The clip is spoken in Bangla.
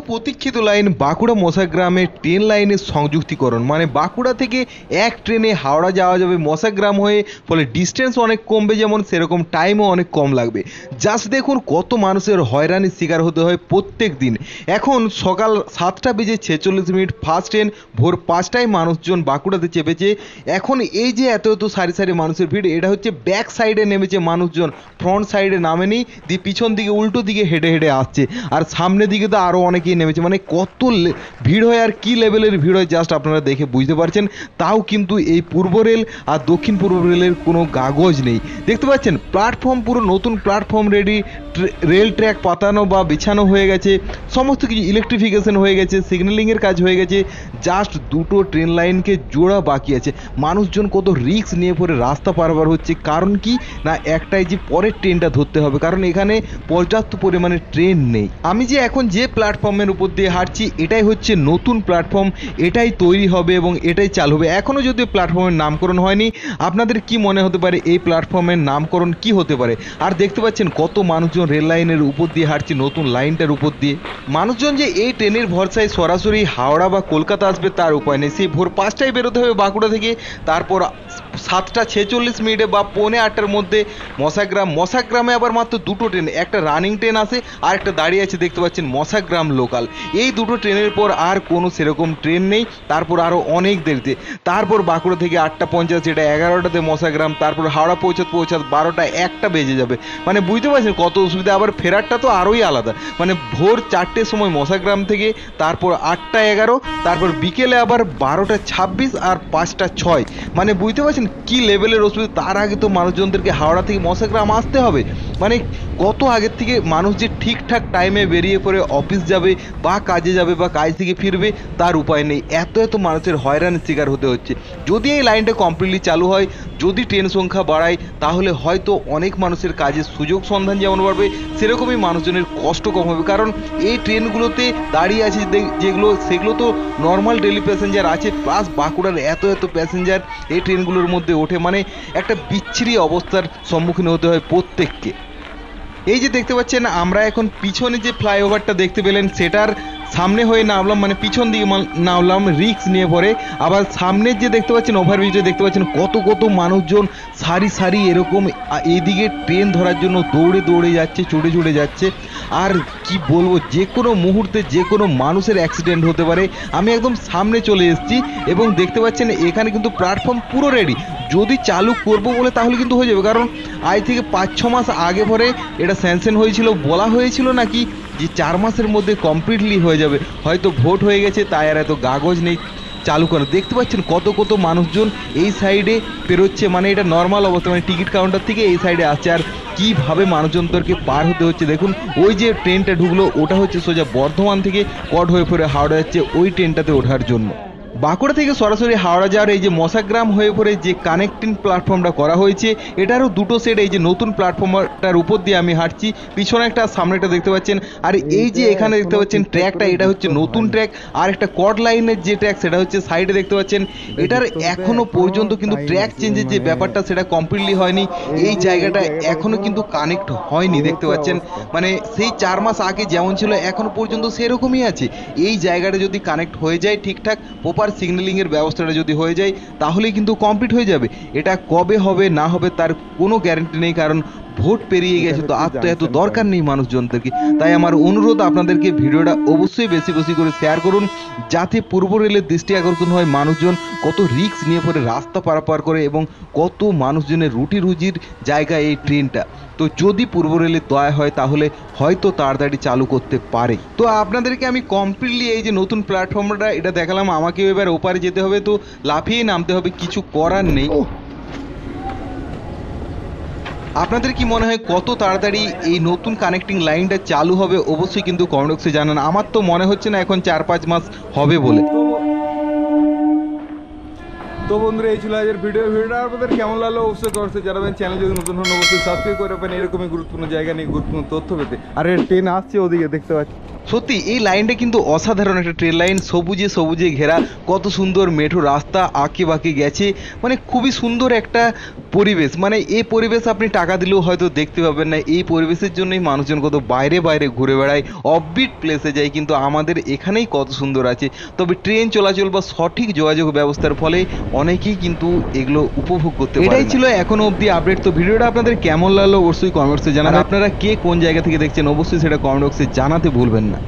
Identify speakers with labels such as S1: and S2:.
S1: প্রতীক্ষিত লাইন বাঁকুড়া মশাগ্রামে ট্রেন লাইনের সংযুক্তিকরণ, মানে বাঁকুড়া থেকে এক ট্রেনে হাওড়া যাওয়া যাবে মশাগ্রাম হয়ে, ফলে ডিস্টেন্স অনেক কমবে, যেমন সেরকম টাইমও অনেক কম লাগবে। জাস্ট দেখুন কত মানুষের হয়রানির শিকার হতে হয় প্রত্যেক দিন। এখন সকাল 7:46 ফার্স্ট ট্রেন, ভোর 5টায় মানুষজন বাঁকুড়াতে চেপেছে। এখন এই যে এত এত সারি সারি মানুষের ভিড়, এটা হচ্ছে ব্যাক সাইডে নেমেছে মানুষজন, ফ্রন্ট সাইডে নামেনি, দিয়ে পিছন দিকে উল্টো দিকে হেঁটে হেঁটে আসছে, আর সামনের দিকে তো আরও অনেকেই নেমেছে। মানে কত ভিড় হয় আর কী লেভেলের ভিড় হয় জাস্ট আপনারা দেখে বুঝতে পারছেন। তাও কিন্তু এই পূর্ব রেল আর দক্ষিণ পূর্ব রেলের কোনো কাগজ নেই। দেখতে পাচ্ছেন প্ল্যাটফর্ম পুরো নতুন প্ল্যাটফর্ম রেডি, রেল ট্র্যাক পাতানো বা বিছানো হয়ে গেছে, সমস্ত কিছু ইলেকট্রিফিকেশন হয়ে গেছে, সিগন্যালিংয়ের কাজ হয়ে গেছে, জাস্ট দুটো ট্রেন লাইনকে জোড়া বাকি আছে। মানুষজন কত রিস্ক নিয়ে পরে রাস্তা পারাপার হচ্ছে, কারণ কি না একটাই যে পরের ট্রেনটা ধরতে হবে, কারণ এখানে পর্যাপ্ত পরিমাণে ট্রেন নেই। আমি যে এখন যে প্ল্যাটফর্মের উপর দিয়ে হাঁটছি এটাই হচ্ছে নতুন প্ল্যাটফর্ম, এটাই তৈরি হবে এবং এটাই চালু হবে। এখনও যদি প্ল্যাটফর্মের নামকরণ হয়নি, আপনাদের কি মনে হতে পারে এই প্ল্যাটফর্মের নামকরণ কি হতে পারে? আর দেখতে পাচ্ছেন কত মানুষজন রেল লাইনের উপর দিয়ে হাঁটছে, নতুন লাইনটার উপর দিয়ে। মানুষজন যে এই ট্রেনের ভরসায় সরাসরি হাওড়া বা কলকাতা আসবে তার উপায় নেই। সেই ভোর 5টায় বেরোতে হবে বাঁকুড়া থেকে, তারপর 7:46 বা 7:45-8টার মধ্যে মশাগ্রামে আবার মাত্র দুটো ট্রেন, একটা রানিং ট্রেন আসে আর একটা দাঁড়িয়ে আছে দেখতে পাচ্ছেন মশাগ্রাম লোকাল। এই দুটো ট্রেনের পর আর কোনো সেরকম ট্রেন নেই। তারপর আরও অনেক দেরিতে, তারপর বাঁকুড়া থেকে 8:50, যেটা 11টাতে মশাগ্রাম, তারপর হাওড়া পৌঁছাতে 12টা 1টা বেজে যাবে। মানে বুঝতে পারছেন কত অসুবিধা। আবার ফেরারটা তো আরোই আলাদা, মানে ভোর 4টের সময় মশাগ্রাম থেকে, তারপর 8:11, তারপর বিকেলে আবার 12:26 আর 5:06। মানে বুঝতে পারছেন কি লেভেলের অসুবিধা। তার আগে তো মানুষজনদেরকে হাওড়া থেকে মশাগ্রাম আসতে হবে। মানে কত আগের থেকে মানুষ যে ঠিকঠাক টাইমে বেরিয়ে পড়ে অফিস যাবে বা কাজে যাবে বা কাজ থেকে ফিরবে তার উপায় নেই। এত এত মানুষের হয়রানির শিকার হতে হচ্ছে। যদি এই লাইনটা কমপ্লিটলি চালু হয়, যদি ট্রেন সংখ্যা বাড়ায়, তাহলে হয়তো অনেক মানুষের কাজের সুযোগ সন্ধান যেমন বাড়বে, সেরকমই মানুষজনের কষ্ট কম হবে। কারণ এই ট্রেনগুলোতে দাঁড়িয়ে আছে যেগুলো, সেগুলো তো নর্মাল ডেলি প্যাসেঞ্জার আছে, প্লাস বাঁকুড়ার এত এত প্যাসেঞ্জার এই ট্রেনগুলোর মধ্যে ওঠে। মানে একটা বিচ্ছিরি অবস্থার সম্মুখীন হতে হয় প্রত্যেককে। এই যে দেখতে পাচ্ছেন আমরা এখন পিছনে যে ফ্লাইওভারটা দেখতে পেলেন সেটার সামনে হয়ে নামলাম, মানে পিছন দিকে নামলাম রিস্ক নিয়ে পরে। আবার সামনের যে দেখতে পাচ্ছেন ওভারব্রিজে দেখতে পাচ্ছেন কত কত মানুষজন সারি সারি এরকম এইদিকে ট্রেন ধরার জন্য দৌড়ে দৌড়ে যাচ্ছে, চড়ে চড়ে যাচ্ছে। আর কি বলবো, যে কোনো মুহূর্তে যে কোনো মানুষের অ্যাক্সিডেন্ট হতে পারে। আমি একদম সামনে চলে এসেছি এবং দেখতে পাচ্ছেন এখানে কিন্তু প্ল্যাটফর্ম পুরো রেডি। যদি চালু করবো বলে তাহলে কিন্তু হয়ে যাবে, কারণ আজ থেকে 5-6 মাস আগে পরে এটা স্যাংশন হয়েছিল, বলা হয়েছিল নাকি যে 4 মাসের মধ্যে কমপ্লিটলি হয়ে যাবে। হয়তো ভোট হয়ে গেছে তাই আর এত কাগজ নেই চালু করে। দেখতে পাচ্ছেন কত কত মানুষজন এই সাইডে পেরোচ্ছে, মানে এটা নর্মাল অবস্থা, মানে টিকিট কাউন্টার থেকে এই সাইডে আসছে। আর কীভাবে মানুষজনদেরকে পার হতে হচ্ছে দেখুন। ওই যে ট্রেনটা ঢুকলো ওটা হচ্ছে সোজা বর্ধমান থেকে কট হয়ে পড়ে হাওড়া যাচ্ছে ওই ট্রেনটাতে ওঠার জন্য। বাঁকুড়া থেকে সরাসরি হাওড়া যাওয়ার এই যে মশাগ্রাম হয়ে পড়ে যে কানেক্টিং প্ল্যাটফর্মটা করা হয়েছে, এটারও দুটো সেট, এই যে নতুন প্ল্যাটফর্মটার উপর দিয়ে আমি হাঁটছি, পিছনে একটা সামনে একটা দেখতে পাচ্ছেন। আর এই যে এখানে দেখতে পাচ্ছেন ট্র্যাকটা, এটা হচ্ছে নতুন ট্র্যাক। আর একটা কট লাইনের যে ট্র্যাক সেটা হচ্ছে সাইডে দেখতে পাচ্ছেন। এটার এখনো পর্যন্ত কিন্তু ট্র্যাক চেঞ্জের যে ব্যাপারটা সেটা কমপ্লিটলি হয়নি। এই জায়গাটা এখনো কিন্তু কানেক্ট হয়নি দেখতে পাচ্ছেন। মানে সেই 4 মাস আগে যেমন ছিল এখনো পর্যন্ত সেরকমই আছে। এই জায়গাটা যদি কানেক্ট হয়ে যায় ঠিকঠাক, প্রপার সিগন্যালিংয়ের ব্যবস্থাটা যদি হয়ে যায়, তাহলেই কিন্তু কমপ্লিট হয়ে যাবে। এটা কবে হবে না হবে তার কোনো গ্যারান্টি নেই, কারণ ভোট পেরিয়ে গেছে, তো আর তো এত দরকার নেই মানুষজনদেরকে। তাই আমার অনুরোধ আপনাদেরকে ভিডিওটা অবশ্যই বেশি বেশি করে শেয়ার করুন, যাতে পূর্ব রেলের দৃষ্টি আকর্ষণ হয়। মানুষজন কত রিস্ক নিয়ে পরে রাস্তা পারাপার করে এবং কত মানুষজনের রুটি রুজির জায়গা এই ট্রেনটা। তো যদি পূর্ব রেলের দয়া হয় তাহলে হয়তো তাড়াতাড়ি চালু করতে পারে। তো আপনাদেরকে আমি কমপ্লিটলি এই যে নতুন প্ল্যাটফর্মটা এটা দেখালাম। আমাকেও এবার ওপারে যেতে হবে, তো লাফিয়ে নামতে হবে, কিছু করার নেই। আপনাদের কি মনে হয় কত তাড়াতাড়ি এই নতুন কানেক্টিং লাইনটা চালু হবে? অবশ্যই কিন্তু কমেন্ট বক্সে জানান। আমার তো মনে হচ্ছে না এখন 4-5 মাস হবে বলে।
S2: তো বন্ধুরা এই ছিল আজকের ভিডিওটা আপনাদের কেমন লাগলো অবশ্যই কমেন্টে জানাবেন। চ্যানেল যদি নতুন হন অবশ্যই সাবস্ক্রাইব করে রাখবেন এরকমই গুরুত্বপূর্ণ জায়গা নিয়ে গুরুত্বপূর্ণ তথ্য পেতে। আর ট্রেন আসছে ওদিকে দেখতে পাচ্ছি।
S1: সত্যি এই লাইনটা কিন্তু অসাধারণ একটা ট্রেন লাইন, সবুজে সবুজে ঘেরা, কত সুন্দর মেঠো রাস্তা আঁকে বাঁকে গেছে, মানে খুবই সুন্দর একটা পরিবেশ। মানে এই পরিবেশ আপনি টাকা দিলেও হয়তো দেখতে পাবেন না। এই পরিবেশের জন্যই মানুষজন কত বাইরে বাইরে ঘুরে বেড়ায়, অফবিট প্লেসে যায়, কিন্তু আমাদের এখানেই কত সুন্দর আছে। তবে ট্রেন চলাচল বা সঠিক যোগাযোগ ব্যবস্থার ফলে অনেকেই কিন্তু এগুলো উপভোগ করতে পারে। এটাই ছিল এখনো অবধি আপডেট। তো ভিডিওটা আপনাদের কেমন লাগলো অবশ্যই কমেন্টসে জানাবেন। আপনারা কে কোন জায়গা থেকে দেখছেন অবশ্যই সেটা কমেন্ট বক্সে জানাতে ভুলবেন না।